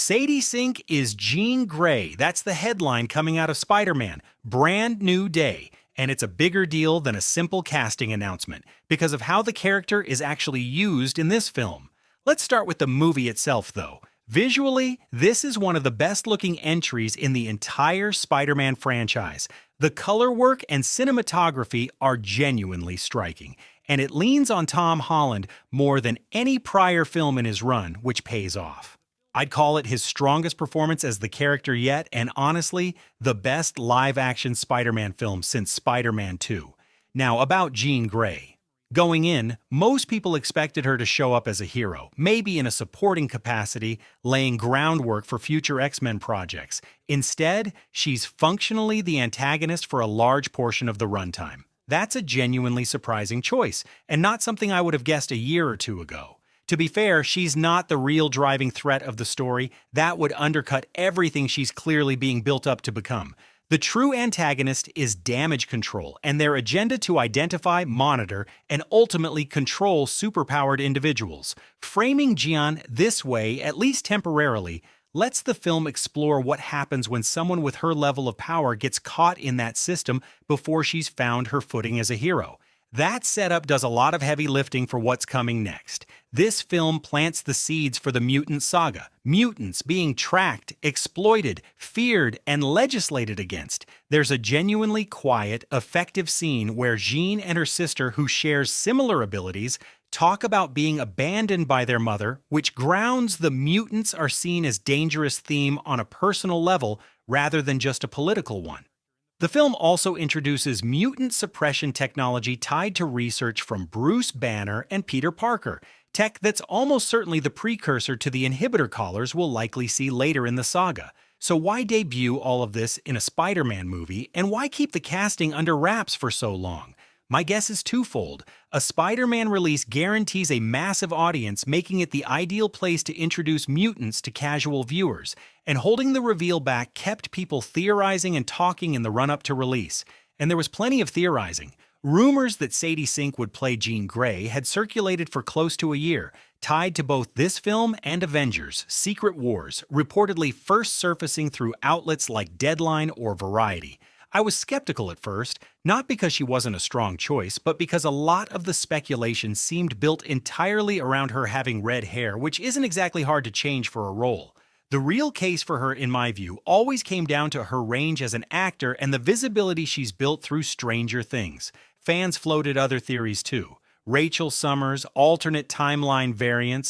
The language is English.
Sadie Sink is Jean Grey. That's the headline coming out of Spider-Man. Brand new day. And it's a bigger deal than a simple casting announcement because of how the character is actually used in this film. Let's start with the movie itself, though. Visually, this is one of the best-looking entries in the entire Spider-Man franchise. The color work and cinematography are genuinely striking, and it leans on Tom Holland more than any prior film in his run, which pays off. I'd call it his strongest performance as the character yet, and honestly, the best live-action Spider-Man film since Spider-Man 2. Now, about Jean Grey. Going in, most people expected her to show up as a hero, maybe in a supporting capacity, laying groundwork for future X-Men projects. Instead, she's functionally the antagonist for a large portion of the runtime. That's a genuinely surprising choice, and not something I would have guessed a year or two ago. To be fair, she's not the real driving threat of the story. That would undercut everything she's clearly being built up to become. The true antagonist is damage control and their agenda to identify, monitor, and ultimately control superpowered individuals. Framing Jean this way, at least temporarily, lets the film explore what happens when someone with her level of power gets caught in that system before she's found her footing as a hero. That setup does a lot of heavy lifting for what's coming next. This film plants the seeds for the Mutant Saga, mutants being tracked, exploited, feared, and legislated against. There's a genuinely quiet, effective scene where Jean and her sister, who shares similar abilities, talk about being abandoned by their mother, which grounds the mutants are seen as dangerous theme on a personal level rather than just a political one. The film also introduces mutant suppression technology tied to research from Bruce Banner and Peter Parker, tech that's almost certainly the precursor to the inhibitor collars we'll likely see later in the saga. So why debut all of this in a Spider-Man movie, and why keep the casting under wraps for so long? My guess is twofold. A Spider-Man release guarantees a massive audience, making it the ideal place to introduce mutants to casual viewers, and holding the reveal back kept people theorizing and talking in the run-up to release. And there was plenty of theorizing. Rumors that Sadie Sink would play Jean Grey had circulated for close to a year, tied to both this film and Avengers: Secret Wars, reportedly first surfacing through outlets like Deadline or Variety. I was skeptical at first, not because she wasn't a strong choice, but because a lot of the speculation seemed built entirely around her having red hair, which isn't exactly hard to change for a role. The real case for her, in my view, always came down to her range as an actor and the visibility she's built through Stranger Things. Fans floated other theories too. Rachel Summers, alternate timeline variants,